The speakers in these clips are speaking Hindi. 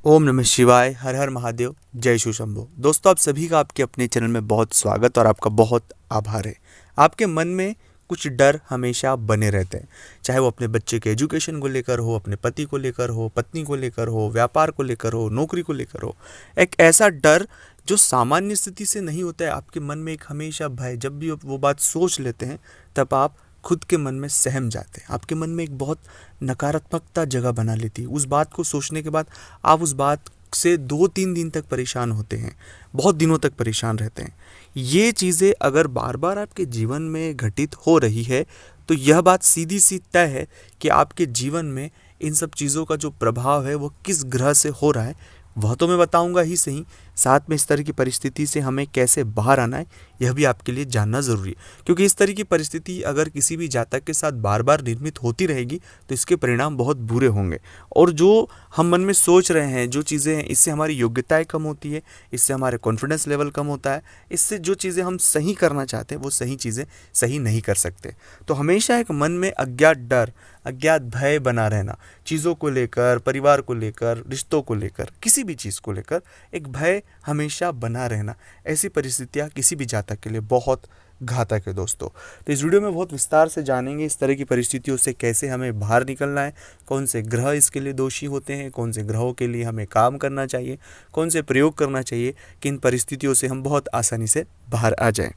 ओम नमः शिवाय। हर हर महादेव। जय शिव शंभो। दोस्तों, आप सभी का आपके अपने चैनल में बहुत स्वागत और आपका बहुत आभार है। आपके मन में कुछ डर हमेशा बने रहते हैं, चाहे वो अपने बच्चे के एजुकेशन को लेकर हो, अपने पति को लेकर हो, पत्नी को लेकर हो, व्यापार को लेकर हो, नौकरी को लेकर हो। एक ऐसा डर जो सामान्य स्थिति से नहीं होता है, आपके मन में एक हमेशा भय। जब भी आप वो बात सोच लेते हैं तब आप खुद के मन में सहम जाते हैं। आपके मन में एक बहुत नकारात्मकता जगह बना लेती है। उस बात को सोचने के बाद आप उस बात से 2-3 दिन तक परेशान होते हैं, बहुत दिनों तक परेशान रहते हैं। ये चीज़ें अगर बार बार आपके जीवन में घटित हो रही है तो यह बात सीधी सी तय है कि आपके जीवन में इन सब चीज़ों का जो प्रभाव है वो किस ग्रह से हो रहा है वह तो मैं बताऊंगा ही सही, साथ में इस तरह की परिस्थिति से हमें कैसे बाहर आना है यह भी आपके लिए जानना ज़रूरी है। क्योंकि इस तरह की परिस्थिति अगर किसी भी जातक के साथ बार बार निर्मित होती रहेगी तो इसके परिणाम बहुत बुरे होंगे। और जो हम मन में सोच रहे हैं, जो चीज़ें हैं, इससे हमारी योग्यताएं कम होती है, इससे हमारे कॉन्फिडेंस लेवल कम होता है, इससे जो चीज़ें हम सही करना चाहते हैं वो सही चीज़ें सही नहीं कर सकते। तो हमेशा एक मन में अज्ञात डर, अज्ञात भय बना रहना, चीज़ों को लेकर, परिवार को लेकर, रिश्तों को लेकर, किसी भी चीज़ को लेकर एक भय हमेशा बना रहना, ऐसी परिस्थितियाँ किसी भी जातक के लिए बहुत घातक है दोस्तों। तो इस वीडियो में बहुत विस्तार से जानेंगे इस तरह की परिस्थितियों से कैसे हमें बाहर निकलना है, कौन से ग्रह इसके लिए दोषी होते हैं, कौन से ग्रहों के लिए हमें काम करना चाहिए, कौन से प्रयोग करना चाहिए कि इन परिस्थितियों से हम बहुत आसानी से बाहर आ जाएं।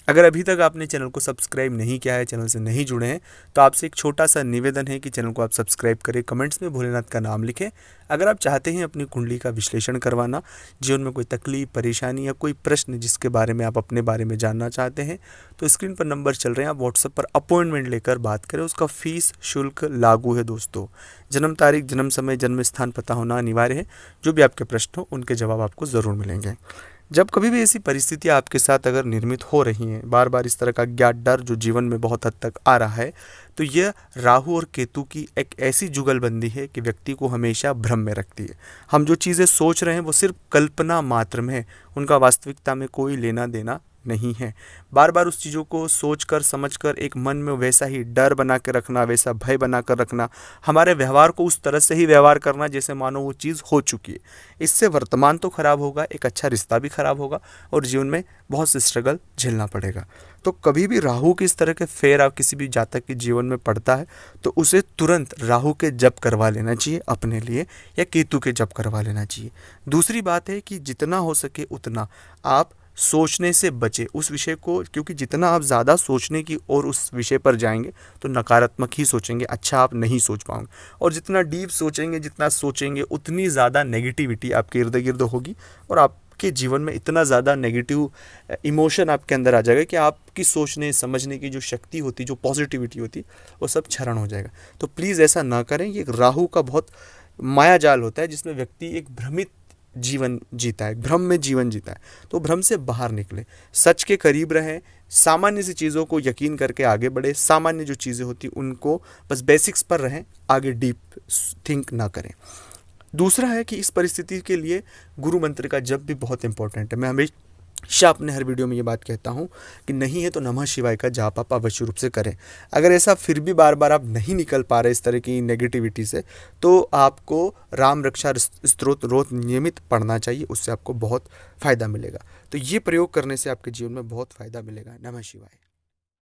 अगर अभी तक आपने चैनल को सब्सक्राइब नहीं किया है, चैनल से नहीं जुड़े हैं, तो आपसे एक छोटा सा निवेदन है कि चैनल को आप सब्सक्राइब करें, कमेंट्स में भोलेनाथ का नाम लिखें। अगर आप चाहते हैं अपनी कुंडली का विश्लेषण करवाना, जीवन में कोई तकलीफ, परेशानी या कोई प्रश्न जिसके बारे में आप अपने बारे में जानना चाहते हैं, तो स्क्रीन पर नंबर चल रहे हैं, आप व्हाट्सएप पर अपॉइंटमेंट लेकर बात करें। उसका फीस शुल्क लागू है दोस्तों। जन्म तारीख, जन्म समय, जन्म स्थान पता होना अनिवार्य है। जो भी आपके प्रश्न हो उनके जवाब आपको ज़रूर मिलेंगे। जब कभी भी ऐसी परिस्थितियाँ आपके साथ अगर निर्मित हो रही हैं, बार बार इस तरह का ज्ञात डर जो जीवन में बहुत हद तक आ रहा है, तो यह राहु और केतु की एक ऐसी जुगलबंदी है कि व्यक्ति को हमेशा भ्रम में रखती है। हम जो चीज़ें सोच रहे हैं वो सिर्फ कल्पना मात्र में है, उनका वास्तविकता में कोई लेना देना नहीं है। बार बार उस चीज़ों को सोचकर समझकर एक मन में वैसा ही डर बना के रखना, वैसा भय बना कर रखना, हमारे व्यवहार को उस तरह से ही व्यवहार करना जैसे मानो वो चीज़ हो चुकी है। इससे वर्तमान तो खराब होगा, एक अच्छा रिश्ता भी खराब होगा और जीवन में बहुत से स्ट्रगल झेलना पड़ेगा। तो कभी भी राहु के इस तरह के फेर आप किसी भी जातक के जीवन में पड़ता है तो उसे तुरंत राहु के जप करवा लेना चाहिए अपने लिए, या केतु के जप करवा लेना चाहिए। दूसरी बात है कि जितना हो सके उतना आप सोचने से बचे उस विषय को, क्योंकि जितना आप ज़्यादा सोचने की और उस विषय पर जाएंगे तो नकारात्मक ही सोचेंगे, अच्छा आप नहीं सोच पाओगे। और जितना डीप सोचेंगे, जितना सोचेंगे, उतनी ज़्यादा नेगेटिविटी आपके इर्द गिर्द होगी और आपके जीवन में इतना ज़्यादा नेगेटिव इमोशन आपके अंदर आ जाएगा कि आपकी सोचने समझने की जो शक्ति होती, जो पॉजिटिविटी होती, वो सब क्षरण हो जाएगा। तो प्लीज़ ऐसा ना करें। ये राहु का बहुत माया जाल होता है जिसमें व्यक्ति एक भ्रमित जीवन जीता है, भ्रम में जीवन जीता है। तो भ्रम से बाहर निकले, सच के करीब रहें, सामान्य सी चीज़ों को यकीन करके आगे बढ़े। सामान्य जो चीज़ें होती उनको बस बेसिक्स पर रहें, आगे डीप थिंक ना करें। दूसरा है कि इस परिस्थिति के लिए गुरु मंत्र का जप भी बहुत इंपॉर्टेंट है। मैं हमेशा अपने हर वीडियो में ये बात कहता हूँ कि नहीं है तो नमः शिवाय का जाप आप अवश्य रूप से करें। अगर ऐसा फिर भी बार बार आप नहीं निकल पा रहे इस तरह की नेगेटिविटी से, तो आपको राम रक्षा स्तोत्र रोज नियमित पढ़ना चाहिए, उससे आपको बहुत फ़ायदा मिलेगा। तो ये प्रयोग करने से आपके जीवन में बहुत फ़ायदा मिलेगा। नमः शिवाय।